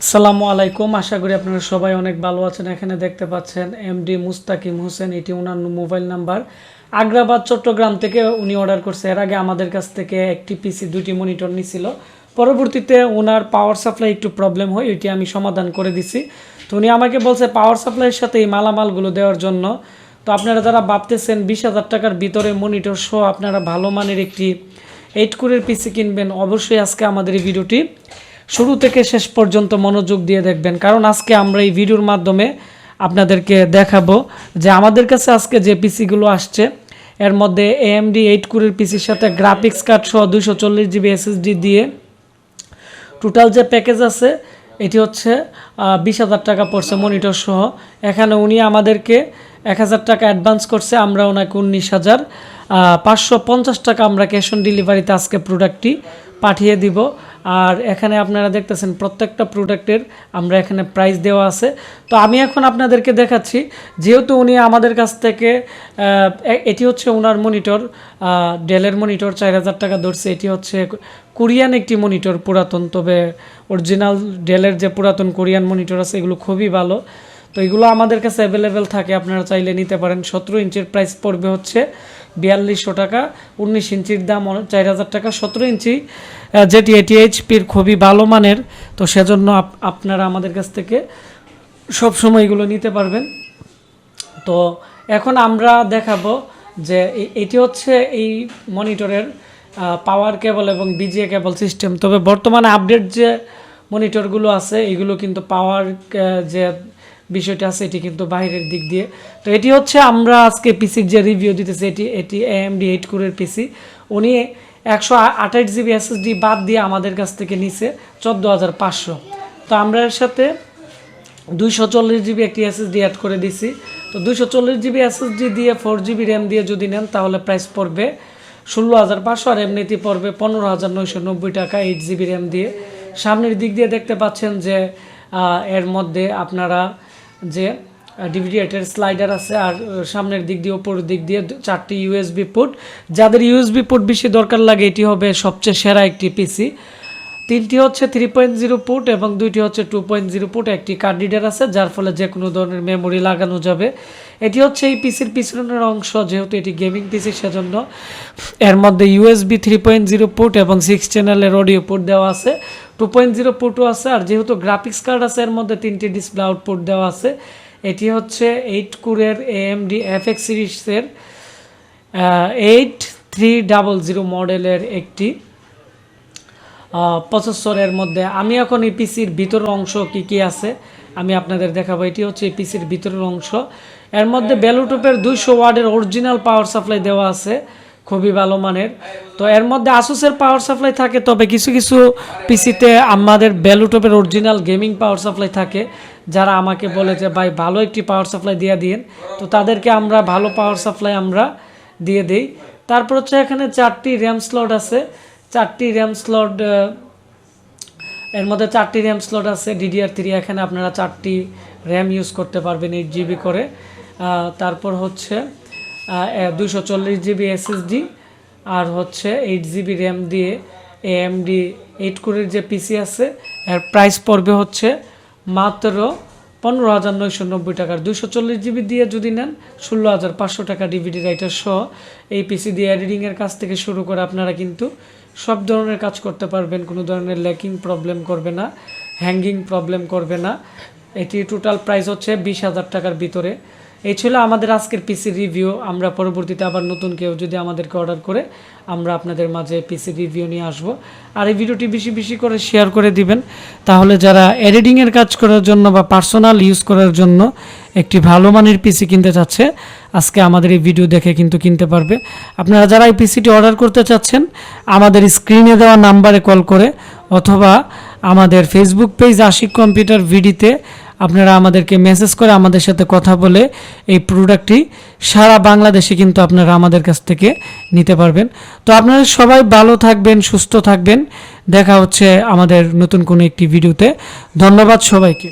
আসসালামু আলাইকুম। আশা করি আপনারা সবাই অনেক ভালো আছেন। এখানে দেখতে পাচ্ছেন এমডি মুস্তাকিম হোসেন, এটি ওনার মোবাইল নাম্বার। আগ্রাবাদ চট্টগ্রাম থেকে উনি অর্ডার করছে। এর আগে আমাদের কাছ থেকে একটি পিসি, দুটি মনিটর নিছিল। পরবর্তীতে ওনার পাওয়ার সাপ্লাই একটু প্রবলেম হয়, ওইটি আমি সমাধান করে দিছি। তো উনি আমাকে বলছে পাওয়ার সাপ্লাইয়ের সাথে এই মালামালগুলো দেওয়ার জন্য। তো আপনারা যারা ভাবতেছেন 20,000 টাকার ভিতরে মনিটর সহ আপনারা ভালো মানের একটি 8 কোরের পিসি কিনবেন, অবশ্যই আজকে আমাদের এই ভিডিওটি শুরু থেকে শেষ পর্যন্ত মনোযোগ দিয়ে দেখবেন, কারণ আজকে আমরা এই ভিডিওর মাধ্যমে আপনাদেরকে দেখাবো যে আমাদের কাছে আজকে যে পিসিগুলো আসছে এর মধ্যে AMD 8 কোরের পিসির সাথে গ্রাফিক্স কার্ড সহ 240 জিবি SSD দিয়ে টোটাল যে প্যাকেজ আছে এটি হচ্ছে 20,000 টাকা পড়ছে মনিটর সহ। এখানে উনি আমাদেরকে 1,000 টাকা অ্যাডভান্স করছে, আমরা ওনাকে 19,550 টাকা আমরা ক্যাশ অন ডেলিভারিতে আজকে প্রোডাক্টটি পাঠিয়ে দিব। আর এখানে আপনারা দেখতেছেন প্রত্যেকটা প্রোডাক্টের আমরা এখানে প্রাইস দেওয়া আছে। তো আমি এখন আপনাদেরকে দেখাচ্ছি, যেহেতু উনি আমাদের কাছ থেকে এটি হচ্ছে ওনার মনিটর, ডেলের মনিটর 4,000 টাকা ধরছে। এটি হচ্ছে কোরিয়ান একটি মনিটর, পুরাতন, তবে অরিজিনাল ডেলের যে পুরাতন কোরিয়ান মনিটর আছে এগুলো খুবই ভালো। তো এগুলো আমাদের কাছে অ্যাভেলেবেল থাকে, আপনারা চাইলে নিতে পারেন। 17 ইঞ্চির প্রাইস পড়বে হচ্ছে 4200 টাকা, 19 ইঞ্চির দাম 4,000 টাকা। 17 ইঞ্চি যেটি এটি এইচপির খুবই ভালো মানের, তো সেজন্য আপনারা আমাদের কাছ থেকে সবসময় এগুলো নিতে পারবেন। তো এখন আমরা দেখাবো যে এটি হচ্ছে এই মনিটরের পাওয়ার কেবল এবং বিজিএ কেবল সিস্টেম। তবে বর্তমানে আপডেট যে মনিটরগুলো আছে এগুলো কিন্তু পাওয়ার যে বিষয়টা আছে এটি কিন্তু বাইরের দিক দিয়ে। তো এটি হচ্ছে আমরা আজকে পিসির যে রিভিউ দিতেছি, এটি AMD 8 কোরের পিসি। উনি 128 জিবি SSD বাদ দিয়ে আমাদের কাছ থেকে নিছে 14,500। তো আমরা এর সাথে 240 জিবি একটি SSD অ্যাড করে দিছি। তো 240 জিবি SSD দিয়ে 4 জিবি র্যাম দিয়ে যদি নেন তাহলে প্রাইস পড়বে 16,500, আর এমনিতে পড়বে 15,990 টাকা 8 জিবি র্যাম দিয়ে। সামনের দিক দিয়ে দেখতে পাচ্ছেন যে এর মধ্যে আপনারা যে ডিভিডি এর স্লাইডার আছে, আর সামনের দিক দিয়ে উপরের দিক দিয়ে 4টি USB পোর্ট। যাদের USB পোর্ট বেশি দরকার লাগে এটি হবে সবচেয়ে সেরা একটি পিসি। 3টি হচ্ছে 3.0 পোর্ট এবং 2টি হচ্ছে 2.0 পোর্ট। একটি কার্ড রিডার আছে যার ফলে যে কোনো ধরনের মেমোরি লাগানো যাবে। এটি হচ্ছে এই পিসির পিছনের অংশ, যেহেতু এটি গেমিং পিসি সেজন্য এর মধ্যে USB 3.0 পোর্ট এবং 6 চ্যানেলের অডিও পোর্ট দেওয়া আছে, 2.0 পোর্টও আছে। আর যেহেতু গ্রাফিক্স কার্ড আছে এর মধ্যে 3টি ডিসপ্লে আউটপুট দেওয়া আছে। এটি হচ্ছে 8 কোরের AMD FX সিরিজের 8300 মডেলের একটি প্রসেসরের মধ্যে। আমি এখন এই পিসির ভিতরের অংশ কি আছে আমি আপনাদের দেখাবো। এটি হচ্ছে এই পিসির ভিতরের অংশ। এর মধ্যে ব্লুটুথের 200 ওয়াটের অরিজিনাল পাওয়ার সাপ্লাই দেওয়া আছে, খুবই ভালো মানের। তো এর মধ্যে আসুসের পাওয়ার সাপ্লাই থাকে, তবে কিছু কিছু পিসিতে আমাদের ব্লুটুথের অরিজিনাল গেমিং পাওয়ার সাপ্লাই থাকে। যারা আমাকে বলে যে ভাই ভালো একটি পাওয়ার সাপ্লাই দিয়ে দিন, তো তাদেরকে আমরা ভালো পাওয়ার সাপ্লাই আমরা দিয়ে দিই। তারপর হচ্ছে এখানে 4টি র্যাম স্লট আছে, 4টি র্যাম স্লট, এর মধ্যে 4টি র্যাম স্লট আছে DDR3। এখানে আপনারা 4টি র্যাম ইউজ করতে পারবেন 8 জিবি করে। তারপর হচ্ছে 240 জিবি SSD আর হচ্ছে 8 জিবি র্যাম দিয়ে AMD 8 কোরের যে পিসি আছে এর প্রাইস পড়বে হচ্ছে মাত্র 15,990 টাকার। 240 জিবি দিয়ে যদি নেন 16,500 টাকা ডিভিডি রাইটার সহ। এই পিসি দিয়ে এডিটিংয়ের কাজ থেকে শুরু করে আপনারা কিন্তু সব ধরনের কাজ করতে পারবেন, কোনো ধরনের ল্যাকিং প্রবলেম করবে না, হ্যাঙ্গিং প্রবলেম করবে না। এটি টোটাল প্রাইস হচ্ছে 20,000 টাকার ভিতরে। এই ছিল আমাদের আজকের পিসি রিভিউ। আমরা পরবর্তীতে আবার নতুন কেউ যদি আমাদেরকে অর্ডার করে আমরা আপনাদের মাঝে পিসি রিভিউ নিয়ে আসব। আর এই ভিডিওটি বেশি বেশি করে শেয়ার করে দিবেন, তাহলে যারা এডিটিংয়ের কাজ করার জন্য বা পার্সোনাল ইউজ করার জন্য একটি ভালো মানের পিসি কিনতে চাচ্ছে আজকে আমাদের এই ভিডিও দেখে কিন্তু কিনতে পারবে। আপনারা যারা এই পিসিটি অর্ডার করতে চাচ্ছেন আমাদের স্ক্রিনে দেওয়া নাম্বারে কল করে অথবা আমাদের ফেসবুক পেজ আশিক কম্পিউটার ভিডিতে আপনারা আমাদেরকে মেসেজ করে আমাদের সাথে কথা বলে এই প্রোডাক্টটি সারা বাংলাদেশে কিন্তু আপনারা আমাদের কাছ থেকে নিতে পারবেন। তো আপনারা সবাই ভালো থাকবেন, সুস্থ থাকবেন। দেখা হচ্ছে আমাদের নতুন কোনো একটি ভিডিওতে। ধন্যবাদ সবাইকে।